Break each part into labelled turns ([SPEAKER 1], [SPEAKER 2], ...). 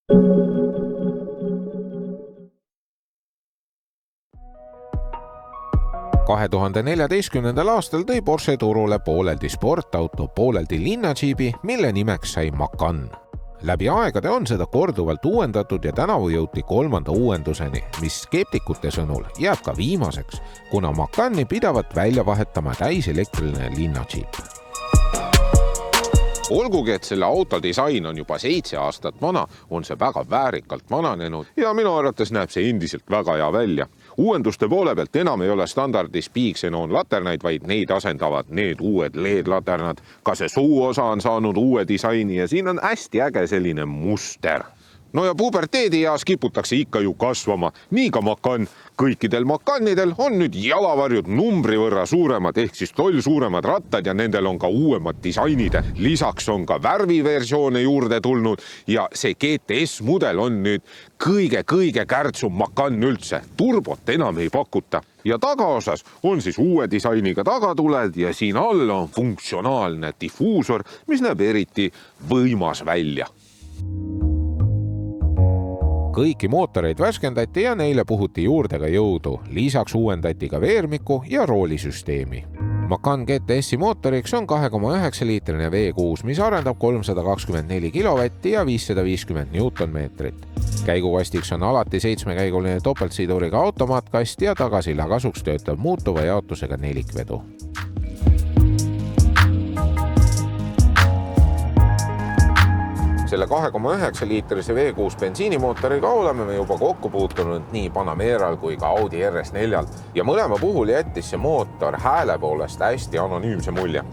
[SPEAKER 1] 2014. aastal tõi Porsche turule pooleldi sportauto, pooleldi linnadžiibi, mille nimeks sai Macan. Läbi aegade on seda korduvalt uuendatud ja tänavu jõuti 3. uuenduseni, mis skeptikute sõnul jääb ka viimaseks, kuna Macani pidavat välja vahetama täiselektriline linnadžiip. Olgugi, et selle auto disain on juba 7 aastat vana, on see väga väärikalt vananenud ja minu arvates näeb see endiselt väga hea välja. Uuenduste poole pealt enam ei ole standardis piiksenoon laternaid, vaid neid asendavad need uued LED-laternad. Ka see suuosa on saanud uue disaini ja siin on hästi äge selline muster. No ja puberteedieas kiputakse ikka ju kasvama, nii ka Macan. Kõikidel Macanidel on nüüd jalavarjud numbri võrra suuremad, ehk siis toll suuremad rattad ja nendel on ka uuemad disainid. Lisaks on ka värviversioone juurde tulnud ja see GTS mudel on nüüd kõige kärtsum Macan üldse. Turbot enam ei pakuta. Ja tagaosas on siis uue disainiga tagatuled ja siin all on funktsionaalne diffuusor, mis näeb eriti võimas välja. Kõiki mootoreid värskendati ja neile puhuti juurde ka jõudu. Lisaks uuendati ka veermiku ja roolisüsteemi. Macan GTS-i mootoriks on 2,9 liitrine V6, mis arendab 324 kilovatti ja 550 newtonmeetrit. Käigukastiks on alati 7-käiguline topeltsiduriga automaatkast ja tagasilla kasuks töötab muutuva jaotusega nelikvedu. Selle 2,9 liitrise V6 bensiinimootoriga oleme me juba kokku puutunud nii Panameral kui ka Audi RS4-l ja mõlema puhul jättis see mootor hääle poolest hästi anonüümse mulje.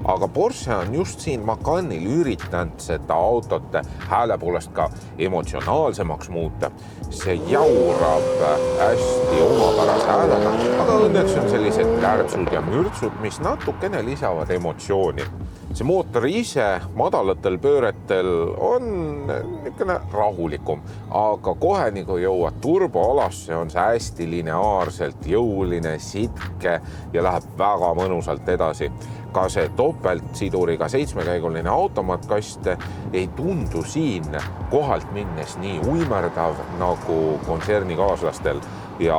[SPEAKER 1] Aga Porsche on just siin Macanil üritanud seda autot hääle poolest ka emotsionaalsemaks muuta. See jaurab hästi omapärase häälega, aga õnneks on sellised lärtsud ja mürtsud, mis natukene lisavad emotsiooni. See mootor ise madalatel pööretel on niisugune rahulikum, aga kohe nagu jõuad turboalasse, on see hästi lineaarselt jõuline, sitke ja läheb väga mõnusalt edasi. Ka see topeltsiduriga 7-käiguline automaatkast ei tundu siin kohalt minnes nii uimerdav nagu kontsernikaalastel. Ja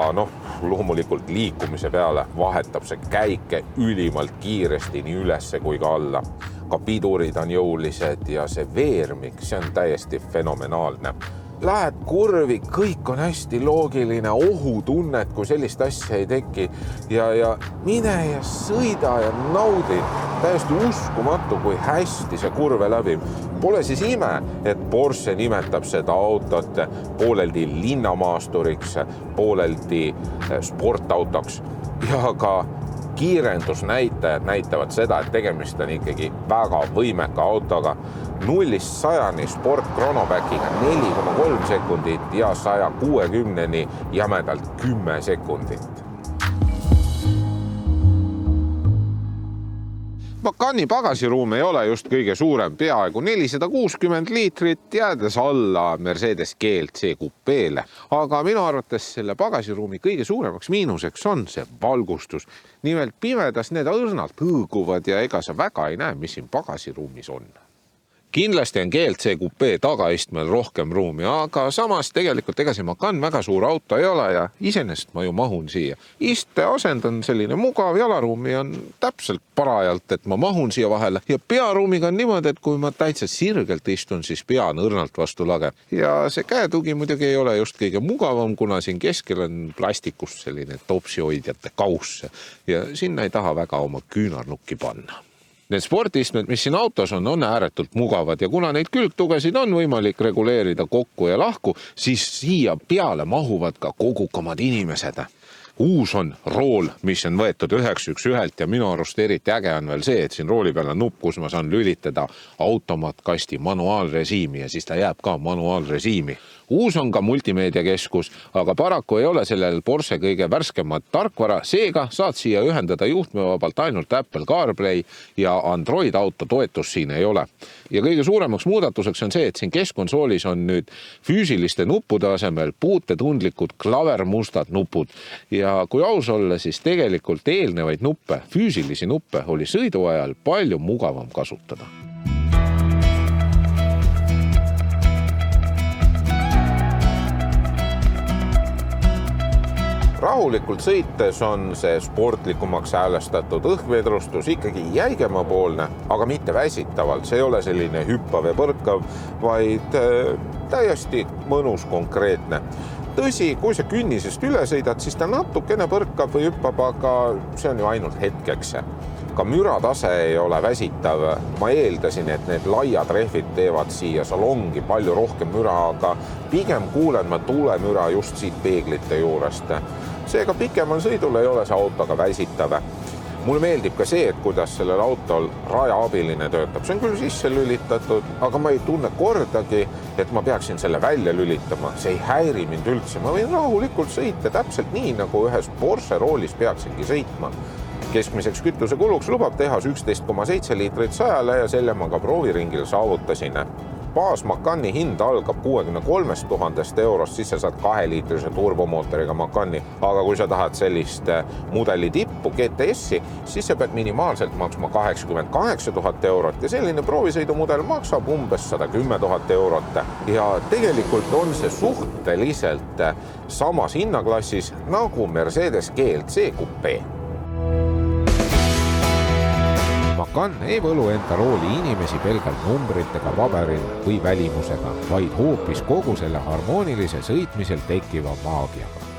[SPEAKER 1] loomulikult liikumise peale vahetab see käike ülimalt kiiresti nii ülesse kui ka alla. Ka pidurid on jõulised ja see veermik, see on täiesti fenomenaalne. Lähed kurvi, kõik on hästi loogiline, ohutunnet, kui sellist asja ei teki ja mine ja sõida ja naudi. Täiesti uskumatu, kui hästi see kurve läbib. Pole siis ime, et Porsche nimetab seda autot pooleldi linnamaasturiks, pooleldi sportautoks ja ka kiirendusnäitajad näitavad seda, et tegemist on ikkagi väga võimeka autoga. 0-100 sport chronopäkiga 4,3 sekundit ja 160-ni jämedalt 10 sekundit. Macani pagasiruum ei ole just kõige suurem, peaaegu 460 liitrit, jäädes alla Mercedes GLC Coupe'le. Aga minu arvates selle pagasiruumi kõige suuremaks miinuseks on see valgustus. Nimelt pimedas need õrnalt hõõguvad ja ega sa väga ei näe, mis siin pagasiruumis on. Kindlasti on GLC Coupe tagaistmel rohkem ruumi, aga samas tegelikult ega see Macan väga suur auto ei ole ja iseenesest ma ju mahun siia. Iste asend on selline mugav, jalaruumi on täpselt parajalt, et ma mahun siia vahele ja pearuumiga on niimoodi, et kui ma täitsa sirgelt istun, siis pea on õrnalt vastu lage. Ja see käetugi muidugi ei ole just kõige mugavam, kuna siin keskel on plastikust selline topsihoidjate kauss ja sinna ei taha väga oma küünarnukki panna. Need sportistmed, mis siin autos on ääretult mugavad ja kuna neid külgtugesid on võimalik reguleerida kokku ja lahku, siis siia peale mahuvad ka kogukamad inimesed. Uus on rool, mis on võetud 911 ja minu arust eriti äge on veel see, et siin rooli peal on nupp, kus ma saan lülitada automaatkasti manuaalrežiimi ja siis ta jääb ka manuaalrežiimi. Uus on ka multimeediakeskus, aga paraku ei ole sellel Porsche kõige värskemat tarkvara, seega saad siia ühendada juhtmevabalt ainult Apple CarPlay ja Android auto toetus siin ei ole. Ja kõige suuremaks muudatuseks on see, et siin keskkonsoolis on nüüd füüsiliste nuppude asemel puutetundlikud klavermustad nupud ja kui aus olla, siis tegelikult eelnevaid nuppe, füüsilisi nuppe oli sõidu ajal palju mugavam kasutada. rahulikult sõites on see sportlikumaks häälestatud õhkvedrustus ikkagi jäigemapoolne, aga mitte väsitavalt. See ei ole selline hüppav ja põrkav, vaid täiesti mõnus konkreetne. Tõsi, kui sa künnisest üle sõidad, siis ta natukene põrkab või hüppab, aga see on ju ainult hetkeks. Ka müratase ei ole väsitav. Ma eeldasin, et need laiad rehvid teevad siia salongi palju rohkem müra, aga pigem kuulen ma tuulemüra just siit peeglite juurest. Seega pikemal sõidul ei ole see autoga väsitav. Mulle meeldib ka see, et kuidas sellel autol rajaabiline töötab. See on küll sisse lülitatud, aga ma ei tunne kordagi, et ma peaksin selle välja lülitama. See ei häiri mind üldse. Ma võin rahulikult sõita täpselt nii, nagu ühes Porsche roolis peaksingi sõitma. Keskmiseks kütusekuluks lubab tehas 11,7 liitrit 100 ja selle ma ka prooviringil saavutasin. Baas Macani hind algab 63 000 eurost, siis sa saad 2-liitrise turbomootoriga Macani. Aga kui sa tahad sellist mudeli tippu GTS-i, siis sa pead minimaalselt maksma 88 000 eurot ja selline proovisõidumudel maksab umbes 110 000 eurot. Ja tegelikult on see suhteliselt samas hinnaklassis nagu Mercedes GLC Coupé. Macan ei võlu enda rooli inimesi pelgalt numbritega paberil või välimusega, vaid hoopis kogu selle harmoonilise sõitmisel tekkiva maagiaga.